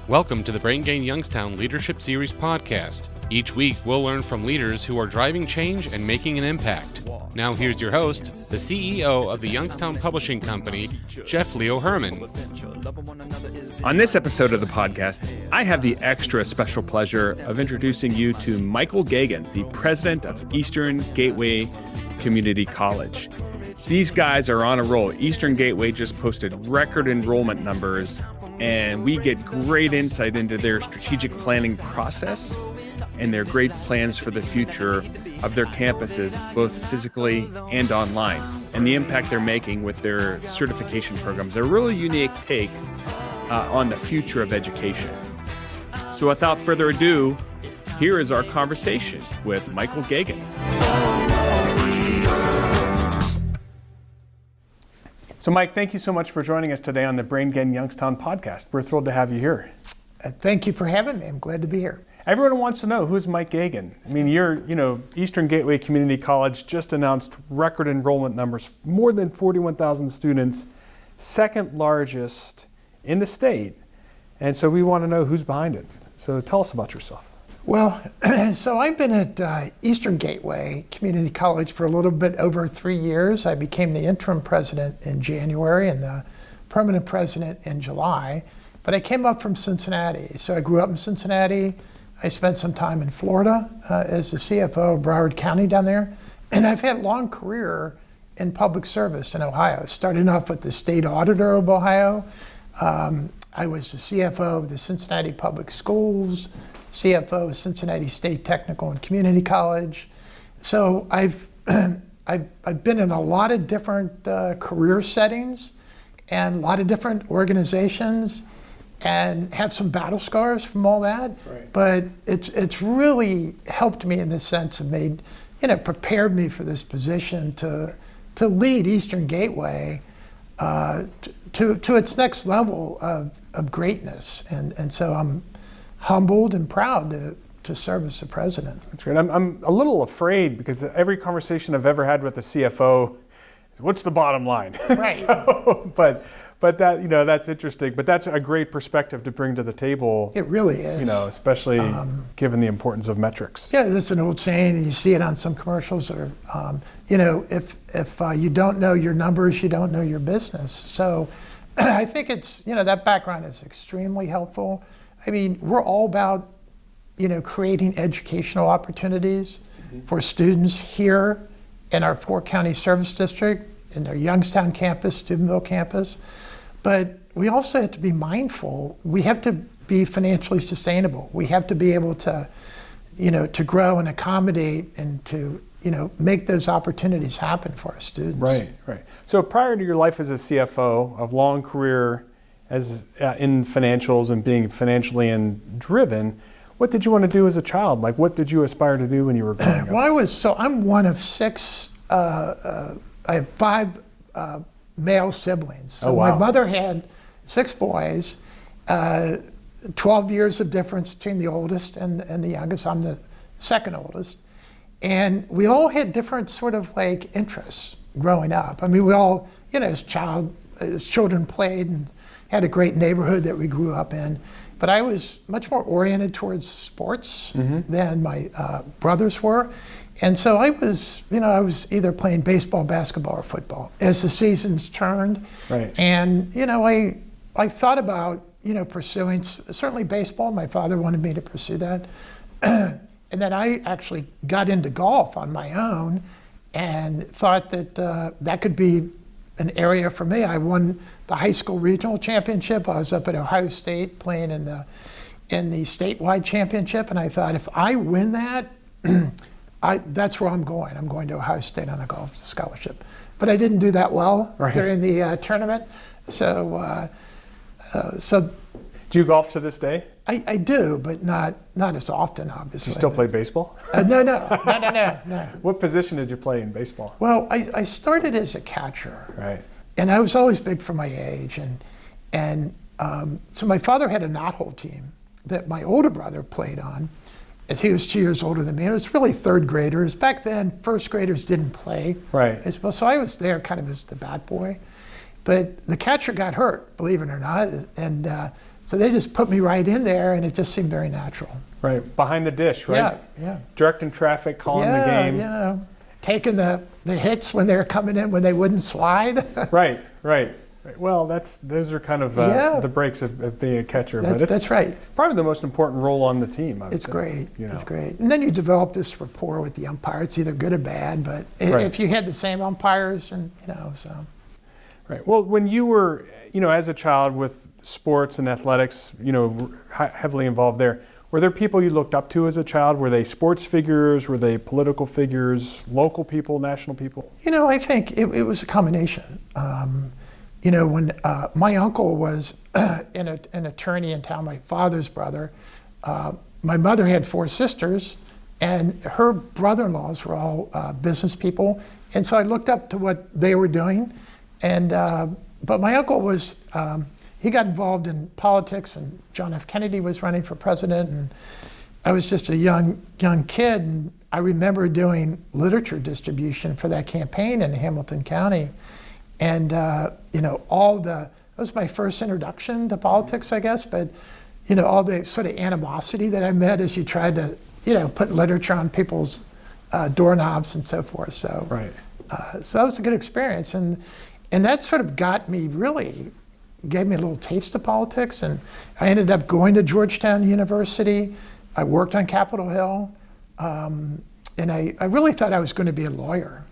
Welcome to the Brain Gain Youngstown Leadership Series podcast. Each week, we'll learn from leaders who are driving change and making an impact. Now here's your host, the CEO of the Youngstown Publishing Company, Jeff Leo Herrmann. On this episode of the podcast, I have the extra special pleasure of introducing you to Michael Geoghegan, the president of Eastern Gateway Community College. These guys are on a roll. Eastern Gateway just posted record enrollment numbers, and we get great insight into their strategic planning process and their great plans for the future of their campuses, both physically and online, and the impact they're making with their certification programs. A really unique take on the future of education. So without further ado, here is our conversation with Michael Geoghegan. So Mike, thank you so much for joining us today on the Brain Gain Youngstown podcast. We're thrilled to have you here. Thank you for having me. I'm glad to be here. Everyone wants to know, who's Mike Geoghegan? I mean, Eastern Gateway Community College just announced record enrollment numbers, more than 41,000 students, second largest in the state. And so we want to know who's behind it. So tell us about yourself. Well, so I've been at Eastern Gateway Community College for a little bit over 3 years. I became the interim president in January and the permanent president in July. But I came up from Cincinnati. So I grew up in Cincinnati. I spent some time in Florida as the CFO of Broward County down there. And I've had a long career in public service in Ohio, starting off with the state auditor of Ohio. I was the CFO of the Cincinnati Public Schools, CFO of Cincinnati State Technical and Community College. So I've been in a lot of different career settings and a lot of different organizations, and have some battle scars from all that. Right. But it's really helped me in the sense of prepared me for this position to lead Eastern Gateway to its next level of greatness. And so I'm humbled and proud to serve as the president. That's great. I'm a little afraid because every conversation I've ever had with a CFO, what's the bottom line? Right. But that, that's interesting. But that's a great perspective to bring to the table. It really is. Especially given the importance of metrics. Yeah, that's an old saying, and you see it on some commercials. Or, if you don't know your numbers, you don't know your business. So, I think it's that background is extremely helpful. I mean, we're all about creating educational opportunities for students here in our 4-county service district, in our Youngstown campus, Steubenville campus. But we also have to be mindful. We have to be financially sustainable. We have to be able to, to grow and accommodate and to, make those opportunities happen for our students. Right. So prior to your life as a CFO, a long career as in financials and being financially driven, what did you want to do as a child? Like, what did you aspire to do when you were growing up? Well, I'm one of 6. I have 5 male siblings. So wow. My mother had 6 boys, 12 years of difference between the oldest and the youngest. I'm the second oldest. And we all had different sort of interests growing up. I mean, we all, as children played and had a great neighborhood that we grew up in. But I was much more oriented towards sports than my brothers were. And so I was either playing baseball, basketball, or football as the seasons turned. Right. And, I thought about, pursuing certainly baseball. My father wanted me to pursue that. And then I actually got into golf on my own and thought that that could be an area for me. I won the high school regional championship. I was up at Ohio State playing in the statewide championship. And I thought, if I win that, that's where I'm going. I'm going to Ohio State on a golf scholarship. But I didn't do that well during the tournament. So do you golf to this day? I do, but not as often, obviously. Do you still play baseball? No. What position did you play in baseball? Well, I started as a catcher. Right. And I was always big for my age. And so my father had a knothole team that my older brother played on, as he was 2 years older than me. It was really third graders. Back then, first graders didn't play. Right. So I was there kind of as the bat boy. But the catcher got hurt, believe it or not. And So they just put me right in there, and it just seemed very natural. Right, behind the dish, right? Yeah. Directing traffic, calling the game. Yeah, taking the hits when they were coming in when they wouldn't slide. Right. Well, those are kind of the breaks of being a catcher. That's right. Probably the most important role on the team. It's great. It's great. And then you develop this rapport with the umpire. It's either good or bad, but if you had the same umpires, and so. Right. Well, when you were, as a child with sports and athletics, heavily involved there, were there people you looked up to as a child? Were they sports figures? Were they political figures? Local people? National people? I think it was a combination. When my uncle was an attorney in town, my father's brother, my mother had 4 sisters, and her brother-in-laws were all business people, and so I looked up to what they were doing. And but my uncle was he got involved in politics when John F. Kennedy was running for president, and I was just a young kid, and I remember doing literature distribution for that campaign in Hamilton County. And that was my first introduction to politics, I guess, but all the sort of animosity that I met as you tried to put literature on people's doorknobs and so forth. So right. So that was a good experience, and that sort of gave me a little taste of politics, and I ended up going to Georgetown University. I worked on Capitol Hill, and I really thought I was going to be a lawyer.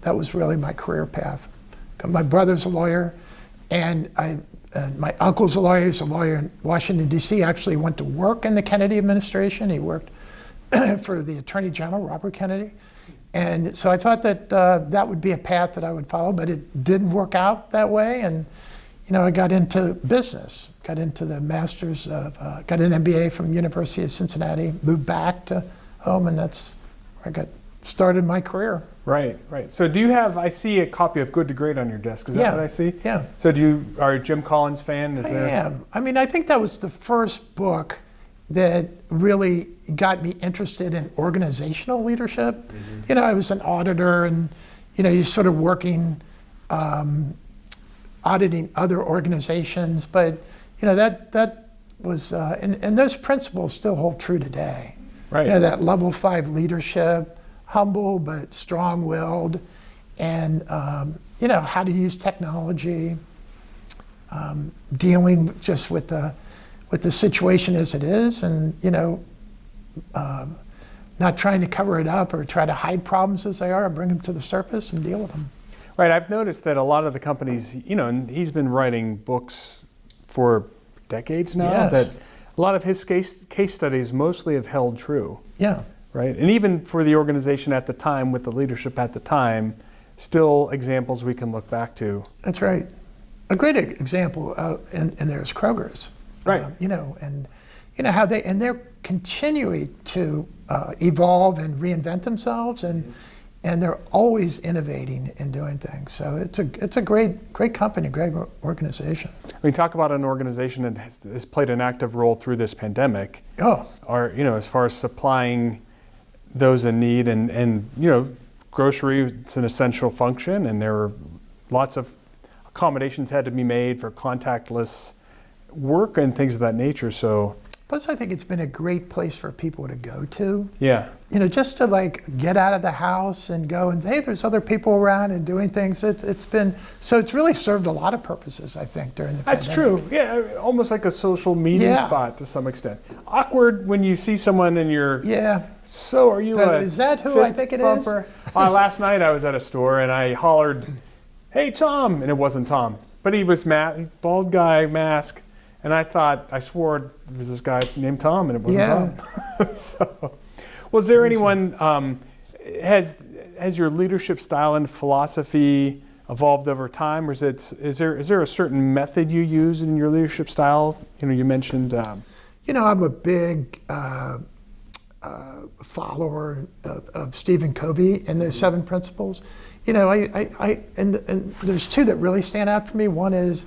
That was really my career path. My brother's a lawyer, and my uncle's a lawyer. He's a lawyer in Washington, D.C. Actually went to work in the Kennedy administration. He worked for the Attorney General, Robert Kennedy. And so I thought that that would be a path that I would follow, but it didn't work out that way. And, I got into business, got into the master's, got an MBA from University of Cincinnati, moved back to home, and that's where I started my career. Right. So do you have, I see a copy of Good to Great on your desk. Is that what I see? Yeah. So are you a Jim Collins fan? I am. I think that was the first book that really got me interested in organizational leadership. Mm-hmm. I was an auditor, and, you're sort of working, auditing other organizations, but, that was, and those principles still hold true today. Right. That level 5 leadership, humble but strong-willed, and how to use technology, dealing just with the situation as it is, and not trying to cover it up or try to hide problems as they are, bring them to the surface and deal with them. Right. I've noticed that a lot of the companies, and he's been writing books for decades now. Yes. That a lot of his case studies mostly have held true. Yeah. Right. And even for the organization at the time, with the leadership at the time, still examples we can look back to. That's right. A great example, and there's Kroger's. Right. And how they're continuing to evolve and reinvent themselves, and they're always innovating and doing things. So it's a great company, great organization. Talk about an organization that has played an active role through this pandemic. Oh. Or as far as supplying those in need, and grocery, it's an essential function, and there were lots of accommodations had to be made for contactless work and things of that nature. So plus, I think it's been a great place for people to go to. Yeah. Just to get out of the house and go and, hey, there's other people around and doing things. It's really served a lot of purposes, I think, during the pandemic. That's true. Yeah, almost like a social meeting spot to some extent. Awkward when you see someone and you're, so are you is that who I think it bumper? Is? Last night I was at a store and I hollered, hey, Tom, and it wasn't Tom. But he was bald guy, mask. And I swore it was this guy named Tom, and it wasn't Tom. So, was there anyone, has your leadership style and philosophy evolved over time, or is there a certain method you use in your leadership style? You mentioned. I'm a big follower of Stephen Covey and the 7 principles. And there's 2 that really stand out for me. One is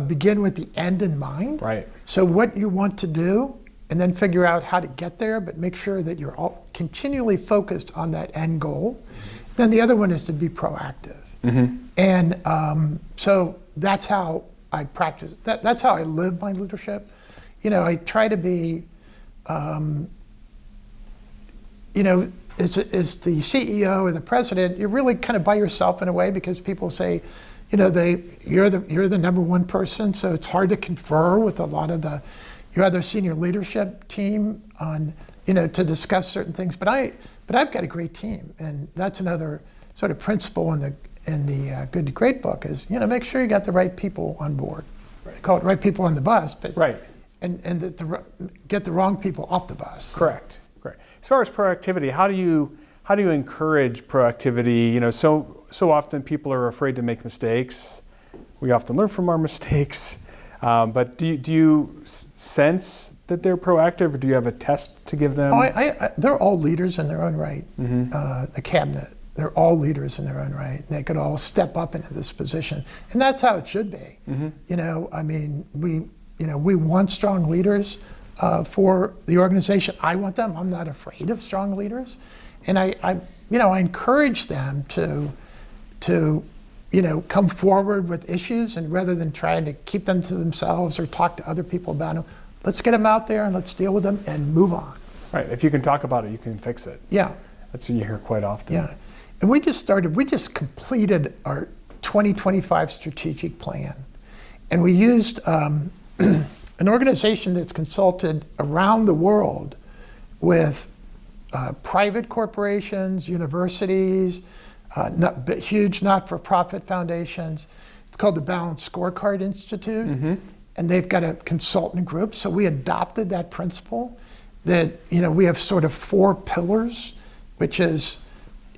begin with the end in mind. Right. So what you want to do, and then figure out how to get there, but make sure that you're all continually focused on that end goal. Mm-hmm. Then the other one is to be proactive. Mm-hmm. And so that's how I practice. That's how I live my leadership. I try to be, as the CEO or the president, you're really kind of by yourself in a way, because people say, you're the number one person, so it's hard to confer with a lot of your other senior leadership team on, to discuss certain things. But I've got a great team, and that's another sort of principle in the Good to Great book is, make sure you got the right people on board. Right. They call it right people on the bus, but right. And get the wrong people off the bus. Correct. As far as proactivity, how do you encourage proactivity? So often people are afraid to make mistakes. We often learn from our mistakes. But do you sense that they're proactive, or do you have a test to give them? They're all leaders in their own right. Mm-hmm. The cabinet, they're all leaders in their own right. They could all step up into this position, and that's how it should be. Mm-hmm. We want strong leaders for the organization. I want them. I'm not afraid of strong leaders, and I encourage them to come forward with issues, and rather than trying to keep them to themselves or talk to other people about them, let's get them out there and let's deal with them and move on. Right. If you can talk about it, you can fix it. Yeah. That's what you hear quite often. Yeah. And we just completed our 2025 strategic plan, and we used an organization that's consulted around the world with private corporations, universities, huge not-for-profit foundations. It's called the Balanced Scorecard Institute, mm-hmm. and they've got a consultant group. So we adopted that principle that, we have sort of 4 pillars, which is,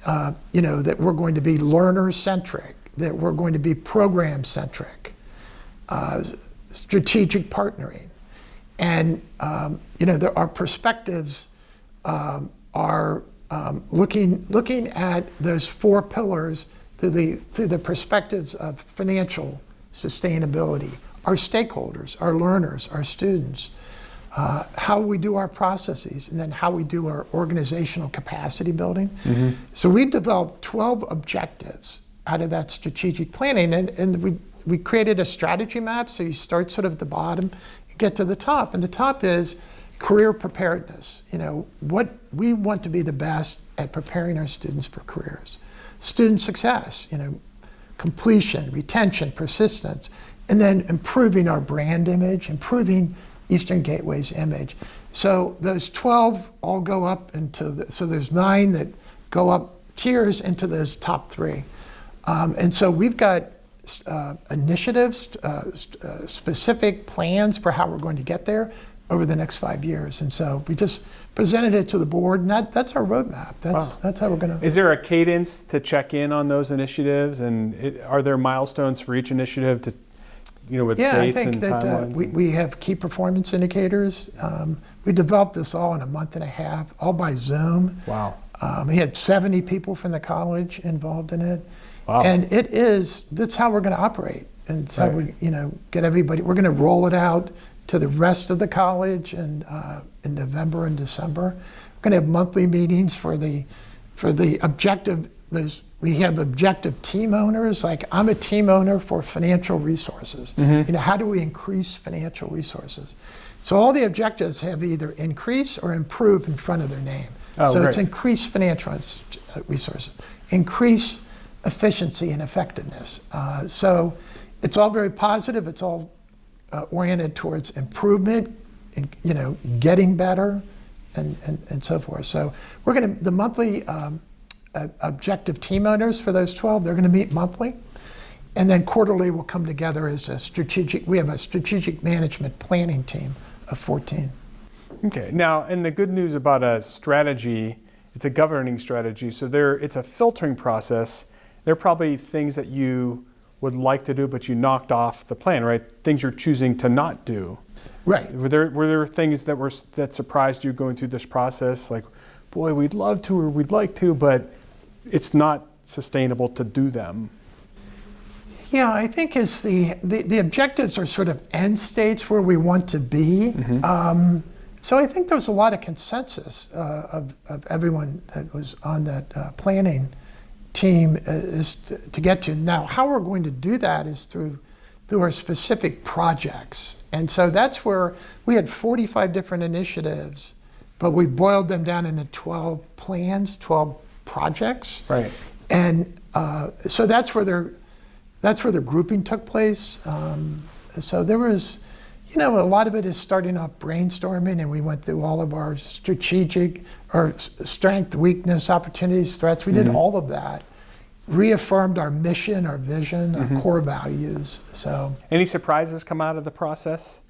that we're going to be learner-centric, that we're going to be program-centric, strategic partnering. And, our perspectives are looking at those 4 pillars through the perspectives of financial sustainability, our stakeholders, our learners, our students, how we do our processes, and then how we do our organizational capacity building. Mm-hmm. So we developed 12 objectives out of that strategic planning, and we created a strategy map. So you start sort of at the bottom and get to the top, and the top is career preparedness. What we want to be the best at preparing our students for careers. Student success, completion, retention, persistence, and then improving our brand image, improving Eastern Gateway's image. So those 12 all go up so there's 9 that go up tiers into those top 3. And so we've got initiatives, specific plans for how we're going to get there over the next 5 years. And so we just presented it to the board, and that's our roadmap. That's how we're going to. Is there a cadence to check in on those initiatives, and are there milestones for each initiative to, with dates and timelines? I think that we have key performance indicators. We developed this all in a month and a half, all by Zoom. Wow. We had 70 people from the college involved in it. Wow. And that's how we're going to operate. And so we, get everybody, we're going to roll it out to the rest of the college in November and December. We're going to have monthly meetings for the objective. We have objective team owners. Like, I'm a team owner for financial resources. Mm-hmm. How do we increase financial resources? So all the objectives have either increase or improve in front of their name. Oh, so great. It's increase financial resources, increase efficiency and effectiveness. So it's all very positive. It's all oriented towards improvement, and, getting better, and so forth. So we're going to, the monthly objective team owners for those 12, they're going to meet monthly. And then quarterly we'll come together as we have a strategic management planning team of 14. Okay, now, and the good news about a strategy, it's a governing strategy, so it's a filtering process. There are probably things that you would like to do, but you knocked off the plan, right? Things you're choosing to not do. Right. Were there things that surprised you going through this process? Like, boy, we'd love to, or we'd like to, but it's not sustainable to do them. Yeah, I think as the objectives are sort of end states where we want to be. Mm-hmm. So I think there was a lot of consensus of everyone that was on that planning team is to get to. Now, how we're going to do that is through there were specific projects. And so that's where we had 45 different initiatives, but we boiled them down into 12 plans, 12 projects. Right. And so that's where the grouping took place. So there was, a lot of it is starting off brainstorming, and we went through all of our strategic, or strength, weakness, opportunities, threats. We did all of that. Reaffirmed our mission, our vision, our core values. So, any surprises come out of the process?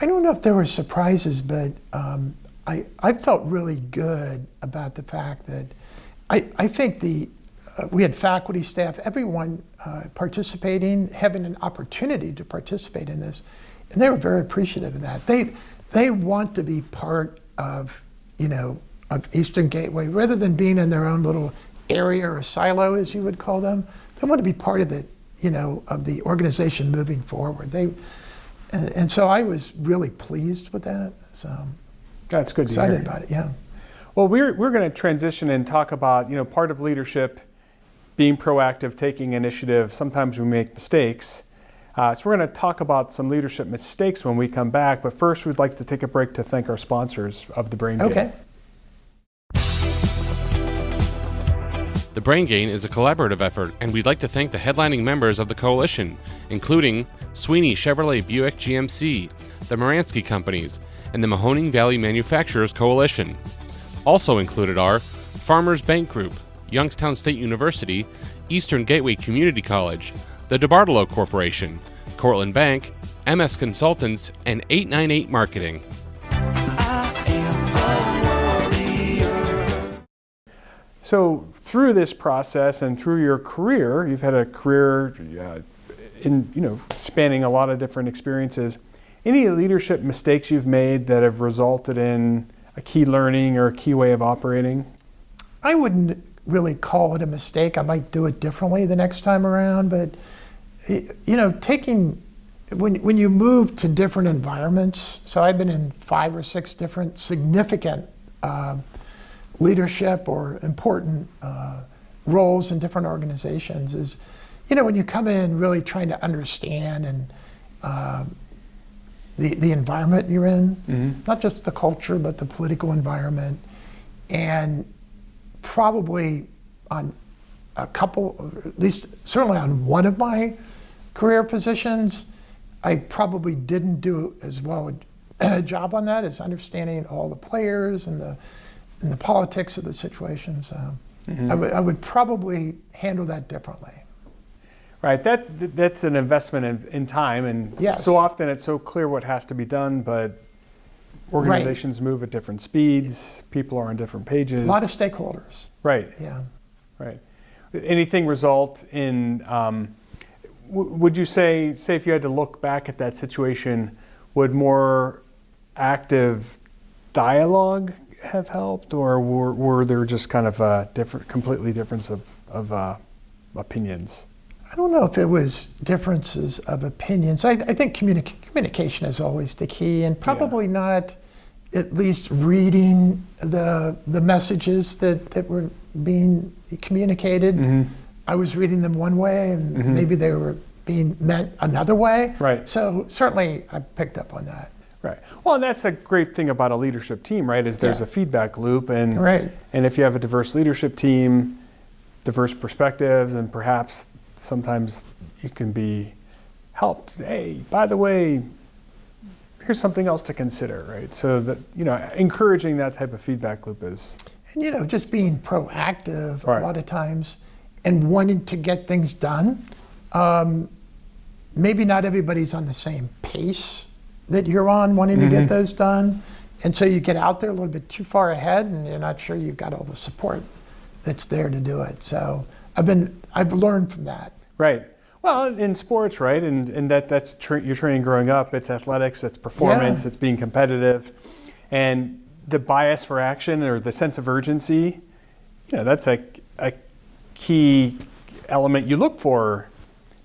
I don't know if there were surprises, but I felt really good about the fact that I think we had faculty, staff, everyone participating, having an opportunity to participate in this, and they were very appreciative of that. They want to be part of Eastern Gateway rather than being in their own little area or silo, as you would call them. They want to be part of the organization moving forward. And so I was really pleased with that. So that's good. Excited about it. Yeah. Well, we're going to transition and talk about part of leadership, being proactive, taking initiative. Sometimes we make mistakes. So we're going to talk about some leadership mistakes when we come back. But first, we'd like to take a break to thank our sponsors of the Brain Gain. Okay. The Brain Gain is a collaborative effort, and we'd like to thank the headlining members of the coalition, including Sweeney Chevrolet Buick GMC, the Moransky Companies, and the Mahoning Valley Manufacturers Coalition. Also included are Farmers Bank Group, Youngstown State University, Eastern Gateway Community College, the DeBartolo Corporation, Cortland Bank, MS Consultants, and 898 Marketing. So through this process and through your career, you've had a career in spanning a lot of different experiences. Any leadership mistakes you've made that have resulted in a key learning or a key way of operating? I wouldn't really call it a mistake. I might do it differently the next time around, but when you move to different environments, so I've been in 5 or 6 different significant leadership or important roles in different organizations, is when you come in really trying to understand and the environment you're in, not just the culture, but the political environment, and probably on a couple, or at least certainly on one of my career positions, I probably didn't do as well a job on that as understanding all the players and the politics of the situation. So I would probably handle that differently. Right, that's an investment in time, and yes. So often it's so clear what has to be done, but organizations move at different speeds, people are on different pages. A lot of stakeholders. Right. Yeah. Right. Anything result in, would you say if you had to look back at that situation, would more active dialogue have helped, or were there just kind of a completely difference of opinions? I don't know if it was differences of opinions. I think communication is always the key, and probably not at least reading the messages that were being communicated. I was reading them one way, and maybe they were being meant another way. Right. So certainly I picked up on that. Right. Well, and that's a great thing about a leadership team, right? Is there's a feedback loop, and and if you have a diverse leadership team, diverse perspectives, and perhaps sometimes you can be helped. Hey, by the way, here's something else to consider, right? So that encouraging that type of feedback loop is, and just being proactive a lot of times, and wanting to get things done. Maybe not everybody's on the same pace that you're on, wanting to get those done. And so you get out there a little bit too far ahead, and you're not sure you've got all the support that's there to do it. So I've learned from that. Right. Well, in sports, right, and that's your training growing up. It's athletics, it's performance, it's being competitive, and the bias for action or the sense of urgency. That's a key element you look for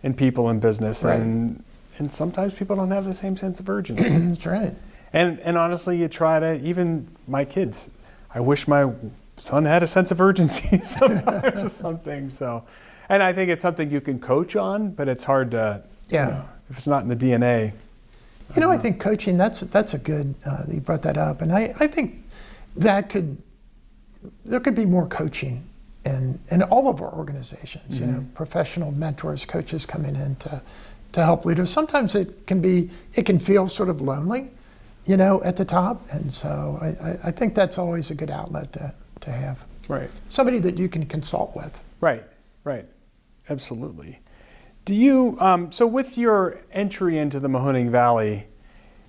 in people in business, and sometimes people don't have the same sense of urgency. That's right. And honestly, you try to, even my kids, I wish my son had a sense of urgency sometimes or something. So, and I think it's something you can coach on, but it's hard to if it's not in the DNA. I think coaching, that's a good, you brought that up. And I think there could be more coaching in all of our organizations, professional mentors, coaches coming in to help leaders. Sometimes it can feel sort of lonely, at the top. And so I think that's always a good outlet to have. Right. Somebody that you can consult with. Right. Absolutely. Do you, so with your entry into the Mahoning Valley,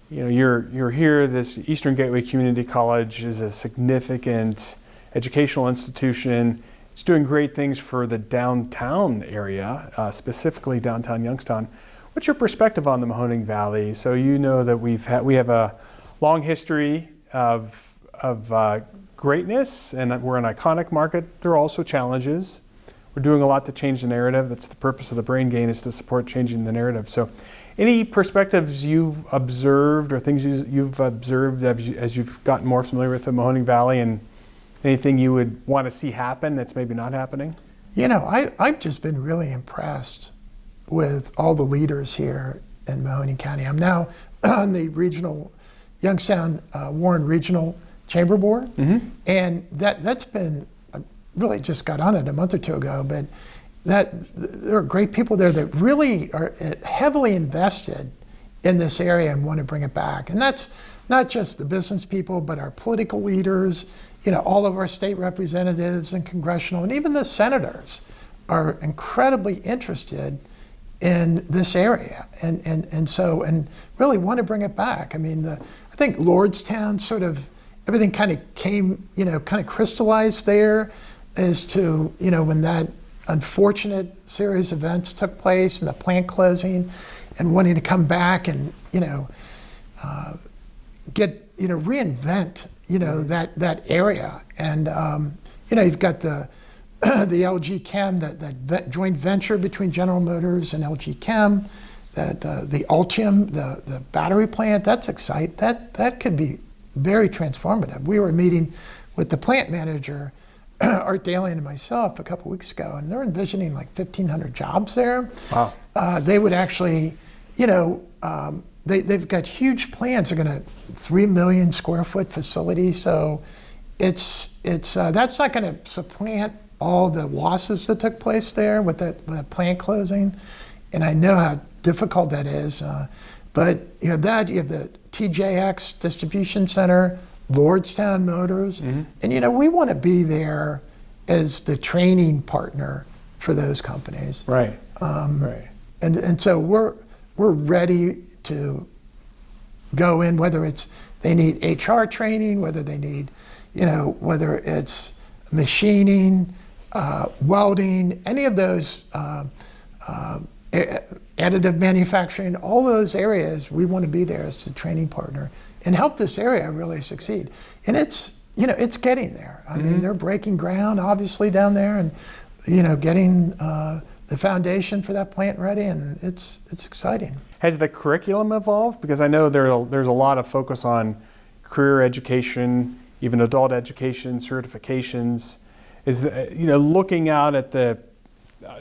you're here, this Eastern Gateway Community College is a significant educational institution. It's doing great things for the downtown area, specifically downtown Youngstown. What's your perspective on the Mahoning Valley? So that we have a long history of greatness, and we're an iconic market. There are also challenges. We're doing a lot to change the narrative. That's the purpose of the Brain Gain, is to support changing the narrative. So any perspectives you've observed or things you've observed as you've gotten more familiar with the Mahoning Valley, and anything you would want to see happen that's maybe not happening? I've just been really impressed with all the leaders here in Mahoning County. I'm now on the regional Youngstown Warren Regional Chamber Board, and that's been, really just got on it a month or two ago, but there are great people there that really are heavily invested in this area and want to bring it back. And that's not just the business people, but our political leaders, all of our state representatives and congressional, and even the senators are incredibly interested in this area and really want to bring it back. I mean, I think Lordstown sort of, everything kind of came, kind of crystallized there as to, when that unfortunate series of events took place and the plant closing and wanting to come back and, reinvent, that area. And, you've got the LG Chem, that joint venture between General Motors and LG Chem, the Ultium, the battery plant, that's exciting. That could be very transformative. We were meeting with the plant manager, Art Daly and myself, a couple weeks ago, and they're envisioning like 1,500 jobs there. Wow. They would actually, they've got huge plans. They're going to 3 million square foot facility. So it's that's not going to supplant all the losses that took place there with that plant closing. And I know how difficult that is. But you have the TJX distribution center, Lordstown Motors, and we want to be there as the training partner for those companies. Right. Right. And so we're ready to go in, whether it's they need HR training, whether they need, whether it's machining, welding, any of those additive manufacturing, all those areas, we want to be there as the training partner and help this area really succeed. And it's getting there. I mean, they're breaking ground, obviously, down there, and, getting the foundation for that plant ready, and it's exciting. Has the curriculum evolved? Because I know there's a lot of focus on career education, even adult education, certifications. Is looking out at the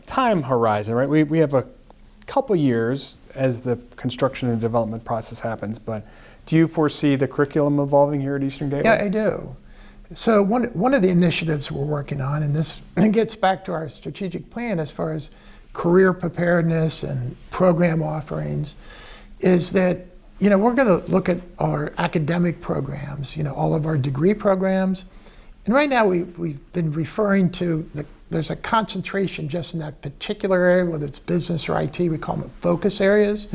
time horizon, right? We have a couple years as the construction and development process happens, but do you foresee the curriculum evolving here at Eastern Gateway? Yeah, I do. So one of the initiatives we're working on, and this gets back to our strategic plan as far as career preparedness and program offerings, is that we're going to look at our academic programs, all of our degree programs. And right now we've been referring to there's a concentration just in that particular area, whether it's business or IT, we call them focus areas.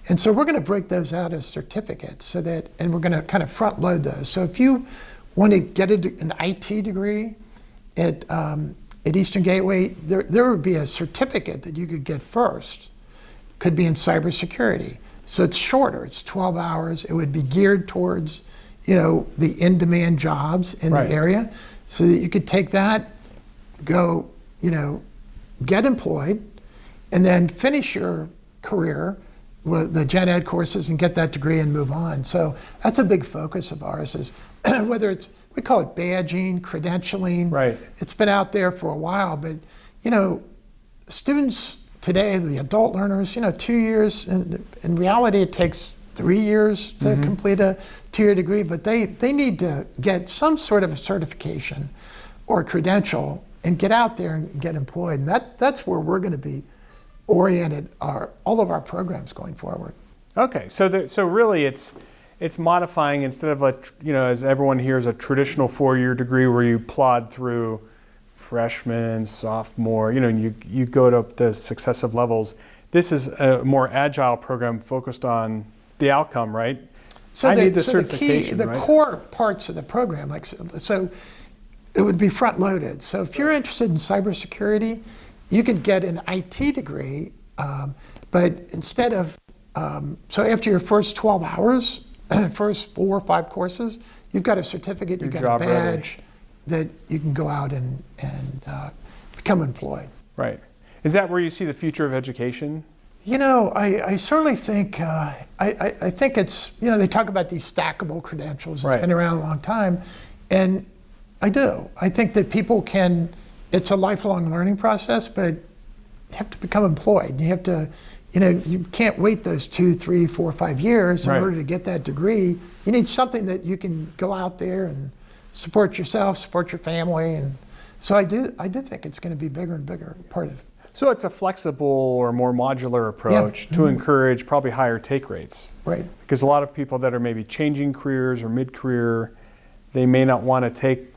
And so we're going to break those out as certificates and we're going to kind of front load those. So if you want to get an IT degree at Eastern Gateway, there would be a certificate that you could get first. Could be in cybersecurity. So it's shorter, it's 12 hours. It would be geared towards, the in-demand jobs in the area, so that you could take that, go, get employed, and then finish your career with the gen ed courses and get that degree and move on. So that's a big focus of ours, is whether it's, we call it badging, credentialing. Right. It's been out there for a while, but students today, the adult learners, 2 years. In reality, it takes 3 years to complete a 2-year degree, but they need to get some sort of a certification or credential and get out there and get employed. And that's where we're going to be oriented all of our programs going forward. Okay, so really it's modifying, instead of as everyone hears, a traditional 4-year degree where you plod through freshman, sophomore, you go to the successive levels. This is a more agile program focused on the outcome, right? So certification, the core parts of the program, so it would be front loaded. So if you're interested in cybersecurity, you could get an IT degree, but instead of, so after your first 12 hours, first 4 or 5 courses, you've got a certificate, you've got a badge that you can go out and become employed. Right. Is that where you see the future of education? I certainly think, I think it's, they talk about these stackable credentials. It's been around a long time. And I do. I think that people it's a lifelong learning process, but you have to become employed. You have to, you can't wait those 2, 3, 4, 5 years in order to get that degree. You need something that you can go out there and support yourself, support your family. And so I do think it's going to be bigger and bigger part of. So it's a flexible or more modular approach to encourage probably higher take rates. Right. Because a lot of people that are maybe changing careers or mid-career, they may not want to take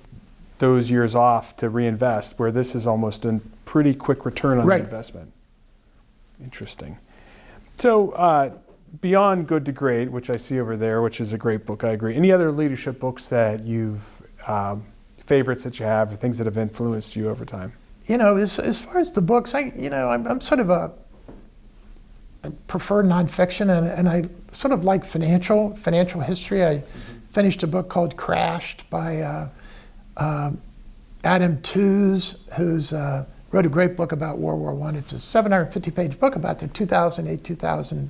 those years off to reinvest, where this is almost a pretty quick return on the investment. Interesting. So beyond Good to Great, which I see over there, which is a great book, I agree. Any other leadership books that you've, favorites that you have, or things that have influenced you over time? As far as the books, I'm sort of I prefer nonfiction, and I sort of like financial history. I finished a book called Crashed by Adam Tooze, who's wrote a great book about World War I. It's a 750-page book about the 2008-2010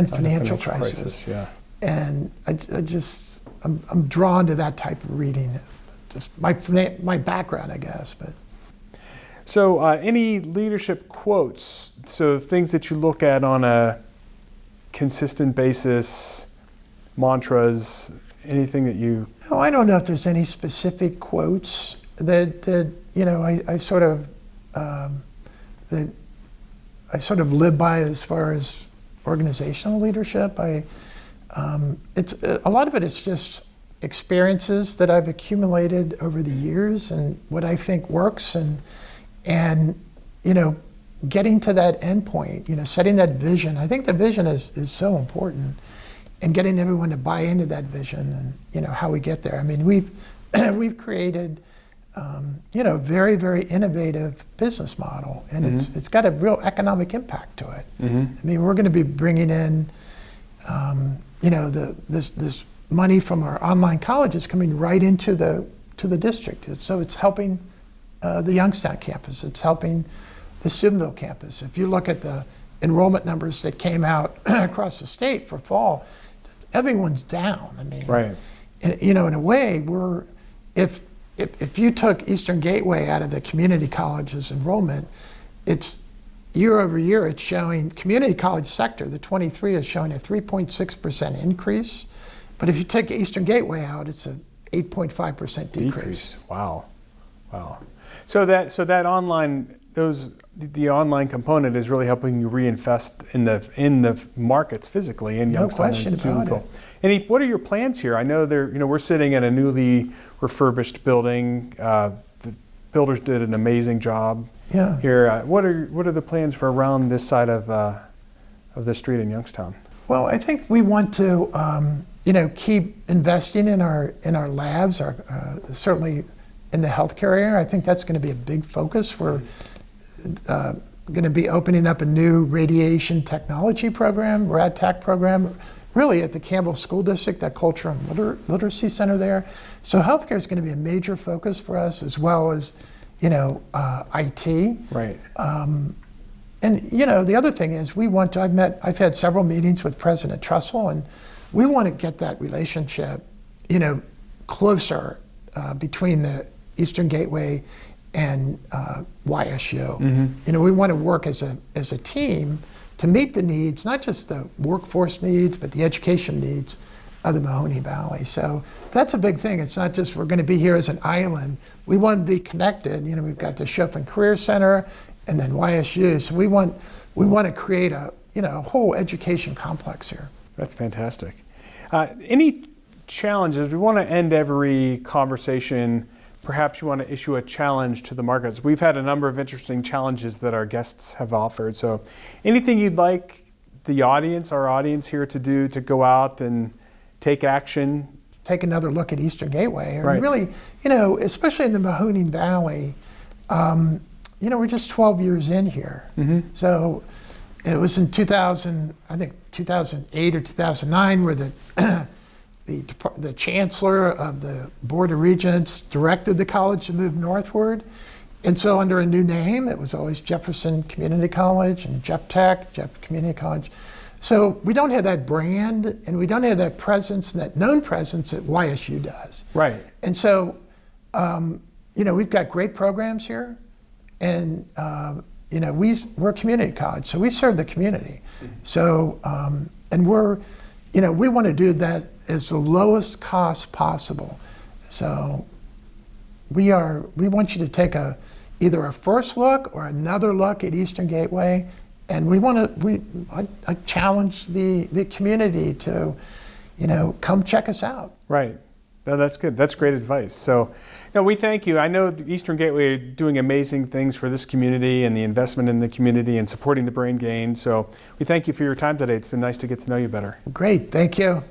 financial crisis. Yeah. And I'm drawn to that type of reading. Just my background, I guess. But. So any leadership quotes, so things that you look at on a consistent basis, mantras, anything that you... No, I don't know if there's any specific quotes that I sort of live by as far as organizational leadership. It's a lot of it is just experiences that I've accumulated over the years and what I think works, and getting to that end point, setting that vision. I think the vision is so important, and getting everyone to buy into that vision, and how we get there. I mean, we've created very, very innovative business model, and it's got a real economic impact to it. I mean, we're going to be bringing in this money from our online colleges coming right into the district. So it's helping the Youngstown campus. It's helping the Steubenville campus. If you look at the enrollment numbers that came out across the state for fall, everyone's down. I mean, in a way, if you took Eastern Gateway out of the community colleges enrollment, it's year over year, it's showing community college sector, the 23 is showing a 3.6% increase. But if you take Eastern Gateway out, it's an 8.5% decrease. Wow. So that online, the online component is really helping you reinvest in the markets physically in Youngstown. No question about it. What are your plans here? I know we're sitting in a newly refurbished building. The builders did an amazing job here. What are the plans for around this side of the street in Youngstown? Well, I think we want to keep investing in our labs, certainly in the healthcare area. I think that's going to be a big focus. We're going to be opening up a new radiation technology program, RadTech program, really at the Campbell School District, that Culture and Literacy Center there. So healthcare is going to be a major focus for us, as well as, IT. Right. And the other thing is I've had several meetings with President Trussell, and we want to get that relationship, closer between the Eastern Gateway and YSU. You know, we want to work as a team to meet the needs, not just the workforce needs, but the education needs of the Mahoning Valley. So that's a big thing. It's not just we're going to be here as an island. We want to be connected. You know, we've got the Chopin Career Center and then YSU. So we want to create a whole education complex here. That's fantastic. Any challenges? We want to end every conversation. Perhaps you want to issue a challenge to the markets. We've had a number of interesting challenges that our guests have offered. So anything you'd like our audience here to do to go out and take action? Take another look at Eastern Gateway. And right. Really, especially in the Mahoning Valley, we're just 12 years in here. So it was in 2008 or 2009 where the chancellor of the Board of Regents directed the college to move northward. And so under a new name, it was always Jefferson Community College and Jeff Community College. So we don't have that brand and we don't have that presence and that known presence that YSU does. Right. And so, we've got great programs here and, we're a community college, so we serve the community. So, and we want to do that as the lowest cost possible. So we want you to take either a first look or another look at Eastern Gateway, and I challenge the community to, come check us out. Right. No, that's good. That's great advice. So, we thank you. I know the Eastern Gateway are doing amazing things for this community and the investment in the community and supporting the brain gain. So we thank you for your time today. It's been nice to get to know you better. Great. Thank you.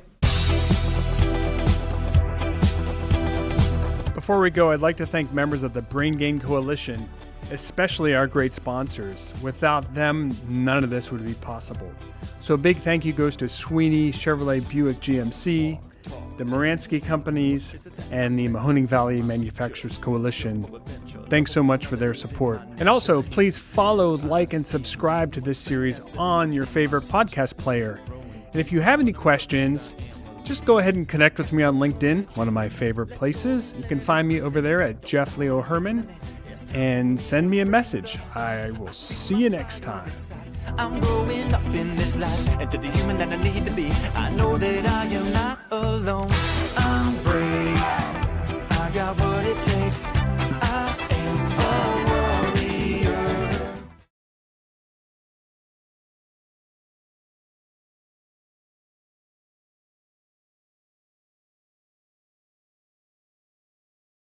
Before we go, I'd like to thank members of the Brain Gain Coalition, especially our great sponsors. Without them, none of this would be possible. So a big thank you goes to Sweeney Chevrolet Buick GMC, the Moransky Companies, and the Mahoning Valley Manufacturers Coalition. Thanks so much for their support. And also, please follow, like, and subscribe to this series on your favorite podcast player. And if you have any questions, just go ahead and connect with me on LinkedIn, one of my favorite places. You can find me over there at Jeff Leo Herrmann, and send me a message. I will see you next time. I'm growing up in this life, and to the human that I need to be, I know that I am not alone. I'm brave, I got what it takes.